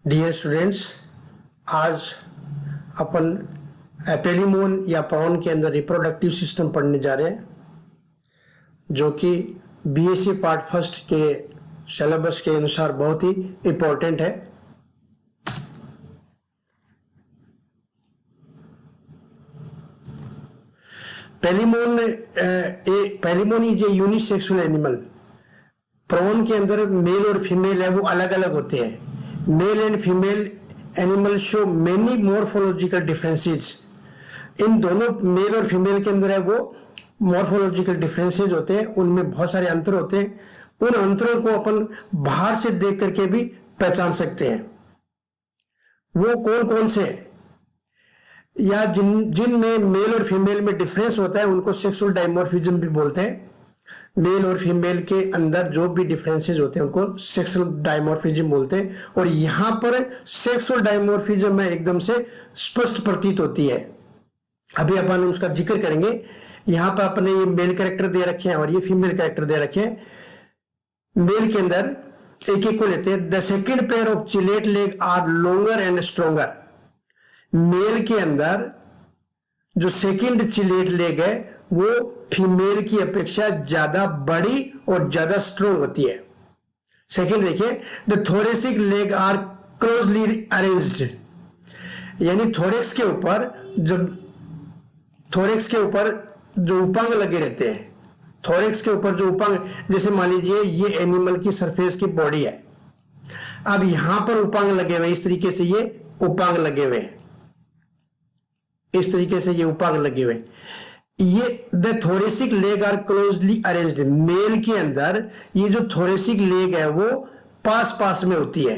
Dear students, आज अपन एपेलिमोन या पवन के अंदर रिप्रोडक्टिव सिस्टम पढ़ने जा रहे हैं, जो कि बीएससी पार्ट फर्स्ट के सिलेबस के अनुसार बहुत ही इम्पोर्टेंट है। Palaemon is a unisexual animal. Prawn के अंदर मेल और फीमेल है वो अलग अलग होते हैं। Male and female animal show many morphological differences. इन दोनों मेल और फीमेल के अंदर है वो मॉर्फोलॉजिकल डिफरेंसेस होते हैं, उनमें बहुत सारे अंतर होते हैं। उन अंतरों को अपन बाहर से देख करके भी पहचान सकते हैं। वो कौन कौन से या जिनमें मेल और फीमेल में डिफरेंस होता है उनको सेक्सुअल डायमॉर्फिज्म भी बोलते हैं। मेल और फीमेल के अंदर जो भी डिफरेंसेस होते हैं उनको सेक्सुअल डायमॉर्फिज्म बोलते हैं। और यहां पर सेक्सुअल डायमॉर्फिज्म में एकदम से स्पष्ट प्रतीत होती है। अभी अपन उसका जिक्र करेंगे। यहां पर अपने ये मेल कैरेक्टर दे रखे हैं और ये फीमेल कैरेक्टर दे रखे हैं। मेल के अंदर एक एक को लेते हैं। The second pair of chelate leg are longer and stronger. Male के अंदर जो सेकेंड चिलेट लेग है वो फीमेल की अपेक्षा ज्यादा बड़ी और ज्यादा स्ट्रोंग होती है। सेकेंड देखिए, the thoracic leg are closely arranged. यानी थोरेक्स के ऊपर जो उपांग लगे रहते हैं, थोरेक्स के ऊपर जो उपांग, जैसे मान लीजिए ये एनिमल की सरफेस की बॉडी है, अब यहां पर उपांग लगे हुए, इस तरीके से ये उपांग लगे हुए, इस तरीके से ये उपांग लगे हुए। ये the thoracic leg are closely arranged. Male के अंदर ये जो थोरेसिक लेग है वो पास पास में होती है,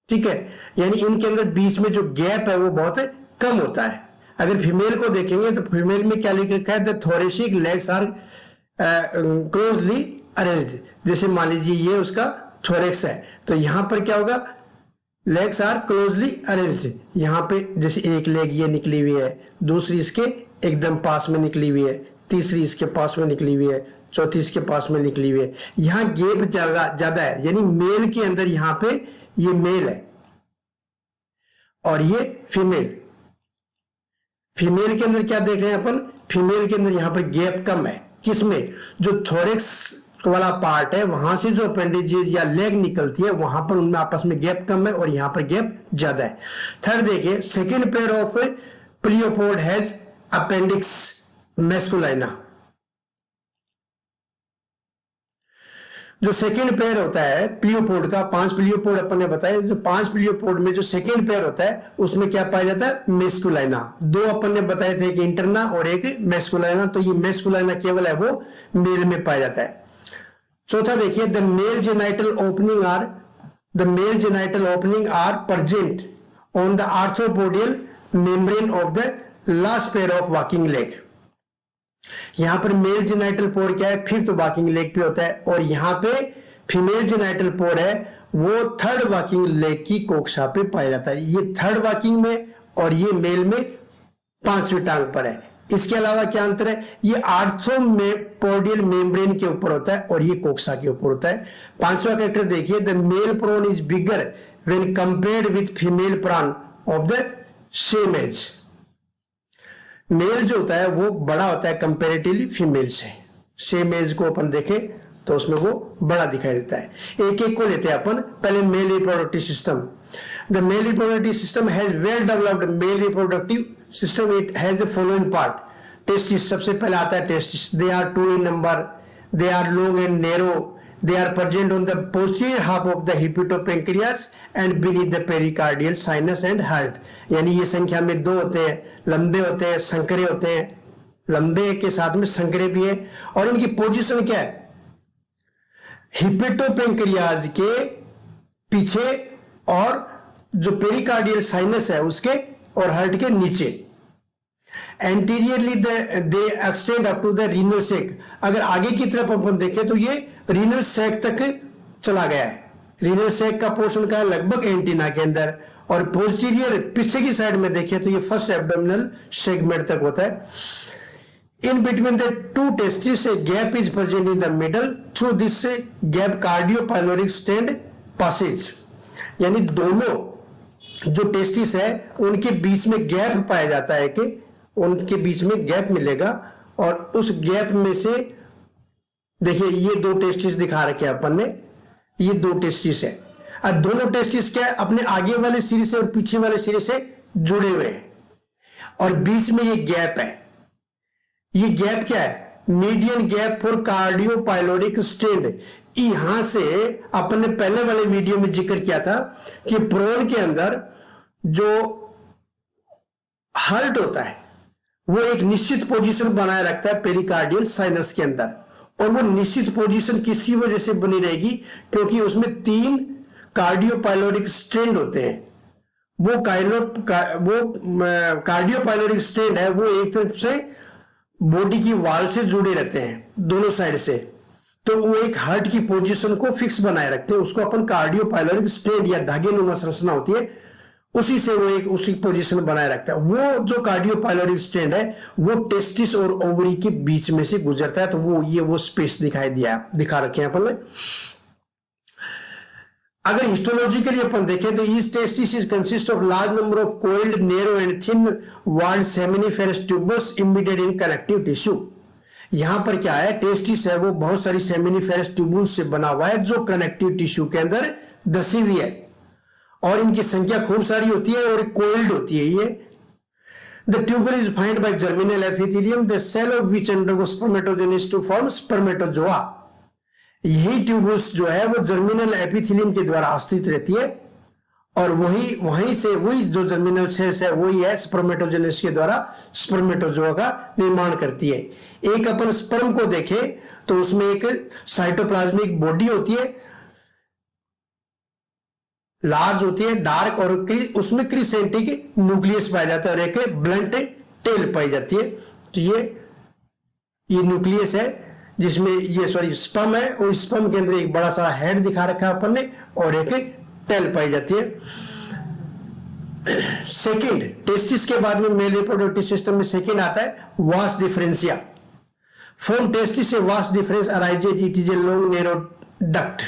ठीक है। यानी इनके अंदर बीच में जो गैप है वो बहुत कम होता है। अगर फीमेल को देखेंगे तो फीमेल में क्या लिख रखा है, the thoracic legs are closely arranged. जैसे मान लीजिए ये उसका थोरेक्स है तो यहां पर क्या होगा, लेग्स आर क्लोजली अरेंज्ड। यहां पे जैसे एक लेग ये निकली हुई है, दूसरी इसके एकदम पास में निकली हुई है, तीसरी इसके पास में निकली हुई है, चौथी इसके पास में निकली हुई है। यहां गैप ज्यादा है, यानी मेल के अंदर यहां पे ये मेल है और ये फीमेल। फीमेल के अंदर क्या देख रहे हैं अपन, फीमेल के अंदर यहां पर गैप कम है। किसमें, जो थोरेक्स वाला पार्ट है वहां से जो अपेंडेजेस या लेग निकलती है वहां पर उनमें आपस में गैप कम है और यहां पर गैप ज्यादा है। थर्ड देखिए, second pair of pleopod has appendix masculina. जो सेकेंड पेयर होता है प्लियोपोड का, 5 प्लियोपोड अपन ने बताया, जो 5 प्लियोपोड में जो सेकेंड पेयर होता है उसमें क्या पाया जाता है, मैस्कुलाइना। 2 अपन ने बताए थे, एक इंटरना और एक मैस्कुलाइना। तो ये मैस्कुलाइना केवल है वो मेल में पाया जाता है। चौथा देखिए, the male genital opening are present on the arthropodial membrane of the last pair of walking leg. यहां पर मेल जेनाइटल पोर क्या है, फिफ्थ वॉकिंग लेग पे होता है, और यहां पे फीमेल जेनाइटल पोर है वो थर्ड वॉकिंग लेग की कोक्षा पे पाया जाता है। ये थर्ड वॉकिंग में और ये मेल में 5वीं टांग पर है। इसके अलावा क्या अंतर है, ये आर्थ्रोपोडियल मेम्ब्रेन के ऊपर होता है और ये कोक्षा के ऊपर होता है। 5वां कैरेक्टर देखिए, the male prawn is bigger when compared with female prawn of the same age. Male जो होता है वो बड़ा होता है कंपेरेटिवली फीमेल से। सेम एज को अपन देखें तो उसमें वो बड़ा दिखाई देता है। एक एक को लेते हैं अपन। पहले male reproductive system. The male reproductive system has well developed male reproductive system. It has the following part. Testis, सबसे पहले आता है testis. They are 2 in number, they are long and narrow, they are present on the posterior half of the hepatopancreas and beneath the pericardial sinus and heart। यानी ये संख्या में 2 होते हैं, लंबे होते हैं, संकरे होते हैं, लंबे के साथ में संकरे भी है। और इनकी पोजीशन क्या है, हिपेटोपेंक्रियाज के पीछे और जो पेरिकार्डियल साइनस है उसके और हार्ट के नीचे। Anteriorly they extend up to the renal sac. अगर आगे की तरफ अपन देखें तो ये रीनल सैक तक चला गया है। रीनल सैक का पोर्शन का लगभग एंटीना के अंदर, और पोस्टीरियर पीछे की साइड में देखें तो ये फर्स्ट एब्डोमिनल सेगमेंट तक होता है। In between the two testes, a gap is present in the middle. Through this gap, cardiopyloric stent passes. यानी दोनों जो टेस्टिस है उनके बीच में गैप पाया जाता है कि उनके बीच में गैप मिलेगा, और उस गैप में से देखिए ये दो टेस्टिस दिखा रखे हैं अपन ने, ये दो टेस्टिस है। अब दोनों टेस्टिस क्या है, अपने आगे वाले सिरे से और पीछे वाले सिरे से जुड़े हुए हैं, और बीच में ये गैप है। ये गैप क्या है, मीडियन गैप फॉर कार्डियोपाइलोरिक स्टेंट। यहां से अपन ने पहले वाले वीडियो में जिक्र किया था कि प्रोन के अंदर जो हार्ट होता है वो एक निश्चित पोजीशन बनाए रखता है पेरिकार्डियल साइनस के अंदर, और वो निश्चित पोजीशन किसी वजह से बनी रहेगी क्योंकि उसमें 3 कार्डियोपाइलोरिक स्ट्रेंड होते हैं। वो कार्डियोपाइलोरिक स्ट्रेंड है, वो एक तरफ से बॉडी की वाल से जुड़े रहते हैं दोनों साइड से, तो वो एक हार्ट की पोजीशन को फिक्स बनाए रखते हैं। उसको अपन कार्डियोपाइलोरिक स्ट्रेंड या धागे नुमा संरचना होती है, उसी से वो एक उसी पोजीशन बनाए रखता है। वो जो कार्डियोपाइलोरिक स्ट्रेंड है वो टेस्टिस और ओवरी के बीच में से गुजरता है, तो वो स्पेस दिखा रखे हैं अपन ने। अगर हिस्टोलॉजिकली अपन देखें तो each testis is consist of large number of coiled narrow and thin walled seminiferous tubes embedded in connective tissue. यहां पर क्या है, टेस्टिस है वो बहुत सारी सेमिनिफेरस ट्यूबुल्स से बना हुआ है जो कनेक्टिव टिश्यू के अंदर धसी हुई है, और इनकी संख्या खूब सारी होती है और कोइल्ड होती है ये। The tubule is find by germinal epithelium the cell of which undergo spermatogenesis to form spermatozoa. यही ट्यूबल्स जो है वो जर्मिनल एपिथेलियम के द्वारा आश्रित रहती है, और वही जो जर्मिनल सेल्स है वही है स्पर्मेटोजेनेसिस के द्वारा स्पर्मेटोजोआ का निर्माण करती है। एक अपन स्पर्म को देखें तो उसमें एक साइटोप्लाज्मिक बॉडी होती है, लार्ज होती है, डार्क, और उसमें क्रिसेंटिक न्यूक्लियस पाया जाता है और एक ब्लंट टेल पाई जाती है। तो ये न्यूक्लियस है जिसमें ये स्पर्म है, और स्पर्म के अंदर एक बड़ा सारा हेड दिखा रखा है अपन ने और एक टेल पाई जाती है। सेकंड, टेस्टिस के बाद में मेल रिप्रोडक्टिव सिस्टम में सेकंड आता है वास differentia. From testis A vas deferens arises, it is a long narrow duct.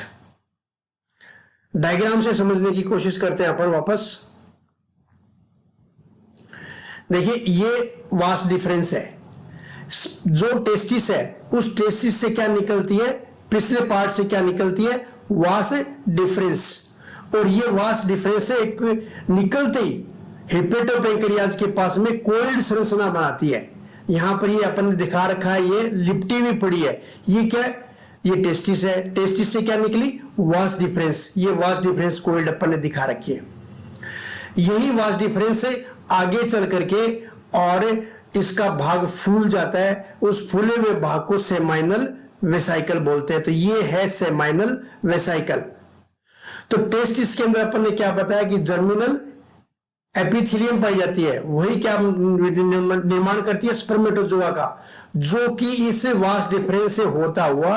Diagram से समझने की कोशिश करते हैं अपन वापस। देखिए ये वास डिफरेंस है, जो टेस्टिस है उस टेस्टिस से क्या निकलती है, पिछले पार्ट से क्या निकलती है, वास डिफरेंस। और ये वास डिफरेंस से एक निकलते ही हेपेटोपेंक्रियाज के पास में कोइल्ड संरचना बनाती है। यहां पर ये अपन ने दिखा रखा है, ये लिपटी हुई पड़ी है। ये क्या है, ये टेस्टिस है, टेस्टिस से क्या निकली, वास डिफरेंस। ये वास डिफरेंस कोइल्ड अपन ने दिखा रखी है। यही वास डिफरेंस से आगे चल करके और इसका भाग फूल जाता है, उस फूले हुए भाग को सेमाइनल वेसाइकल बोलते हैं। तो ये है सेमाइनल वेसाइकल। तो टेस्टिस के अंदर अपन ने क्या बताया कि जर्मिनल एपिथेलियम पाई जाती है, वही क्या निर्माण करती है, स्पर्मेटोजोआ का, जो कि इस वास डिफरेंस से होता हुआ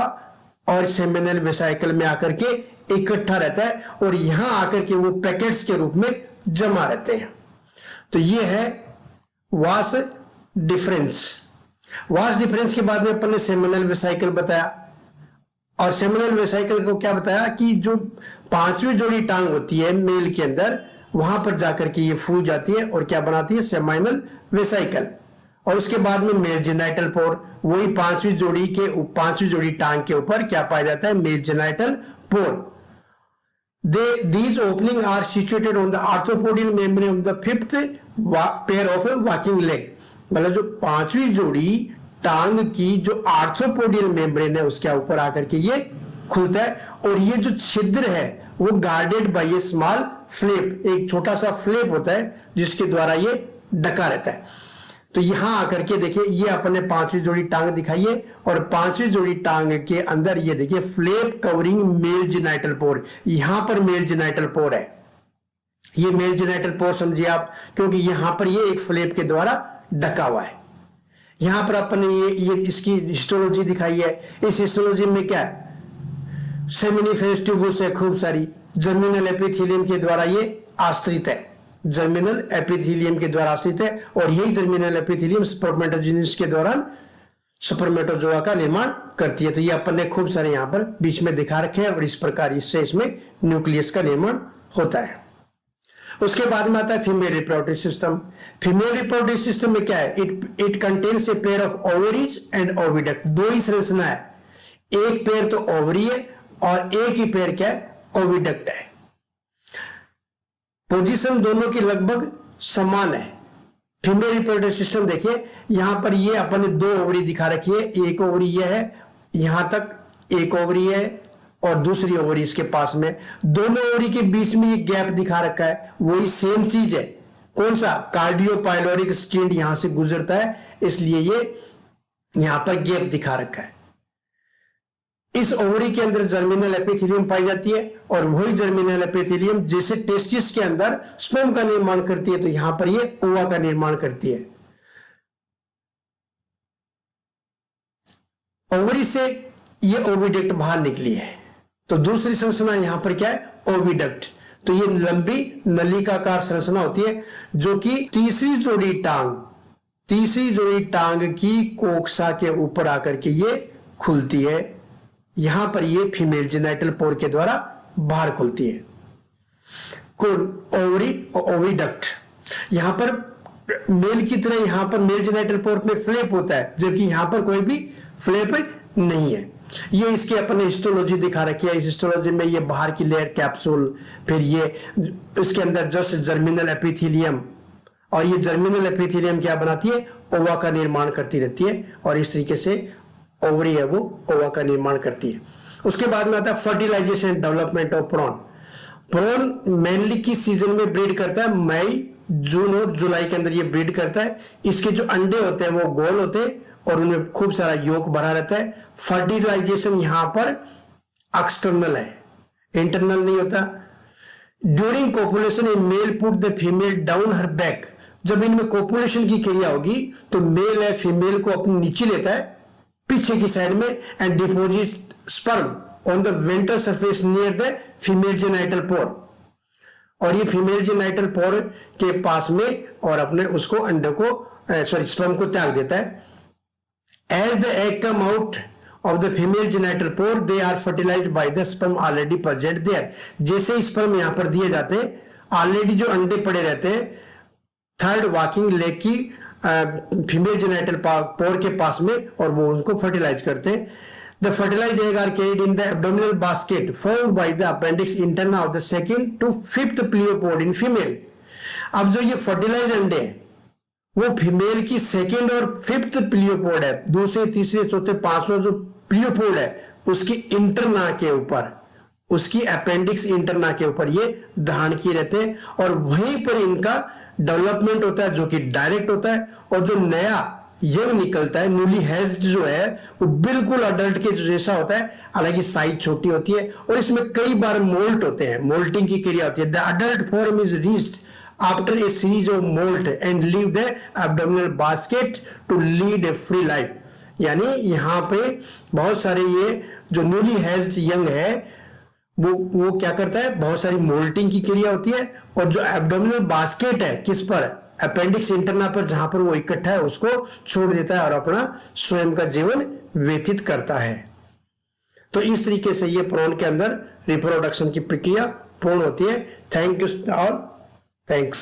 और सेमिनल वेसाइकल में आकर के इकट्ठा रहता है, और यहां आकर के वो पैकेट्स के रूप में जमा रहते हैं। तो ये है वास डिफरेंस। वास डिफरेंस के बाद में अपन ने सेमिनल वेसाइकल बताया, और सेमिनल वेसाइकल को क्या बताया कि जो 5वीं जोड़ी टांग होती है मेल के अंदर, वहां पर जाकर के ये फूल जाती है और क्या बनाती है, सेमाइनल वेसाइकल। और उसके बाद में मेल जेनाइटल पोर, वही 5वीं जोड़ी टांग के ऊपर क्या पाया जाता है, mail genital pour. These opening are situated on the arthropodial membrane of the 5th pair of walking leg। मतलब जो 5वीं जोड़ी टांग की जो आर्थ्रोपोडियल मेम्ब्रेन है उसके ऊपर आकर के ये खुलता है, और ये जो छिद्र है वो guarded by A small flap, एक छोटा सा फ्लैप होता है जिसके द्वारा ये ढका रहता है। तो यहां आकर के देखिए ये अपने 5वीं जोड़ी टांग दिखाई है, और 5वीं जोड़ी टांग के अंदर ये देखिए फ्लैप कवरिंग मेल जेनाइटल पोर। यहां पर मेल जेनाइटल पोर है, ये मेल जेनाइटल पोर समझिए आप, क्योंकि यहां पर ये एक फ्लैप के द्वारा ढका हुआ है। यहां पर अपन ने ये इसकी हिस्टोलॉजी दिखाई है। इस हिस्टोलॉजी में क्या है, सेमिनिफेरस ट्यूबुल्स है खूब सारी, जर्मिनल एपिथेलियम के द्वारा ये आश्रित है, जर्मिनल एपिथेलियम के द्वारा आश्रित है, और यही जर्मिनल एपिथेलियम स्पर्मेटोजेनेसिस के दौरान स्पर्मेटोजोआ का निर्माण करती है। तो ये अपन ने खूब सारे यहां पर बीच में दिखा रखे हैं, और इस प्रकार इससे इसमें न्यूक्लियस का निर्माण होता है। उसके बाद में आता है female reproductive system. Female reproductive system में क्या है, it contains a pair of ovaries and oviduct. दो ही संरचना है, एक पेयर तो ओवरी है और एक ही पेयर क्या है, ओविडक्ट है। पोजीशन दोनों की लगभग समान है। फीमेल रिप्रोडक्टिव सिस्टम देखिए, यहां पर ये अपन ने दो ओवरी दिखा रखी है, एक ओवरी ये है, यहां तक एक ओवरी है और दूसरी ओवरी इसके पास में, दोनों ओवरी के बीच में ये गैप दिखा रखा है, वही सेम चीज है। कौन सा, कार्डियोपाइलोरिक स्टेंट यहां से गुजरता है, इसलिए ये यहां पर गैप दिखा रखा है। इस ओवरी के अंदर जर्मिनल एपिथेलियम पाई जाती है और वही जर्मिनल एपिथेलियम जैसे टेस्टिस के अंदर स्पर्म का निर्माण करती है, तो यहां पर ये ओवा का निर्माण करती है। ओवरी से ये ओविडक्ट बाहर निकली है, तो दूसरी संरचना यहां पर क्या है, ओविडक्ट। तो ये लंबी नलिकाकार संरचना होती है जो कि तीसरी जोड़ी टांग की कोक्सा के ऊपर आकर के ये खुलती है। यहां पर ये फीमेल जेनाइटल पोर के द्वारा बाहर खुलती है। ओवरी और ओविडक्ट, यहां पर मेल की तरह यहां पर मेल जेनाइटल पोर में फ्लैप होता है, जबकि यहां पर कोई भी फ्लैप नहीं है। ये इसके अपने हिस्टोलॉजी दिखा रखी है। इस हिस्टोलॉजी में ये बाहर की लेयर कैप्सूल, फिर ये इसके अंदर जस्ट जर्मिनल एपिथेलियम, और ये जर्मिनल एपिथेलियम क्या बनाती है, ओवा का निर्माण करती रहती है, और इस तरीके से ओवरी है वो ओवा का निर्माण करती है। उसके बाद में आता है fertilisation and development of prawn. Prawn mainly किस सीजन में ब्रीड करता है, मई, जून और जुलाई के अंदर ये ब्रीड करता है। इसके जो अंडे होते हैं वो गोल होते हैं और उनमें खूब सारा योक भरा रहता है। फर्टिलाइजेशन यहां पर एक्सटर्नल है, इंटरनल नहीं होता। During copulation a male put the female down her back. जब इनमें कोपुलेशन की क्रिया होगी तो मेल है फीमेल को अपने नीचे लेता है पीछे की साइड में, and deposit sperm on the ventral surface near the female genital पोर। और ये फीमेल जेनाइटल पोर के पास में और अपने उसको अंडे को स्पर्म को त्याग देता है। As the egg come out of the female genital pore, they are fertilized by the sperm already present there. जैसे स्पर्म यहां पर दिए जाते हैं, ऑलरेडी जो अंडे पड़े रहते हैं थर्ड वॉकिंग लेग की फीमेल जेनाइटल पोर के पास में, और वो उनको फर्टिलाइज करते हैं। The fertilized egg are carried in the abdominal basket formed by the appendix interna of the second to fifth pleopod in female. अब जो ये फर्टिलाइज अंडे हैं वो फीमेल की सेकेंड और फिफ्थ प्लियोपोड है, दूसरे तीसरे चौथे पांचवा जो प्लियोपोड है उसकी इंटरना के ऊपर, उसकी अपेंडिक्स इंटरना के ऊपर ये धारण किए रहते हैं, और वहीं पर इनका डेवलपमेंट होता है जो कि डायरेक्ट होता है। और जो नया यंग निकलता है, न्यूली हैज्ड जो है, वो बिल्कुल अडल्ट के जैसा होता है, हालांकि साइज छोटी होती है और इसमें कई बार मोल्ट होते हैं, मोल्टिंग की क्रिया होती है। The adult form is reached after a series of molt and leave the abdominal basket to lead a free life। यानी यहां पे बहुत सारे ये जो न्यूली हैज्ड यंग है वो क्या करता है, बहुत सारी मोल्टिंग की क्रिया होती है, और जो एब्डोमिनल बास्केट है किस पर, अपेंडिक्स इंटरना पर, जहां पर वो इकट्ठा है उसको छोड़ देता है और अपना स्वयं का जीवन व्यतीत करता है। तो इस तरीके से ये प्रोन के अंदर रिप्रोडक्शन की प्रक्रिया पूर्ण होती है। Thank you all, thanks।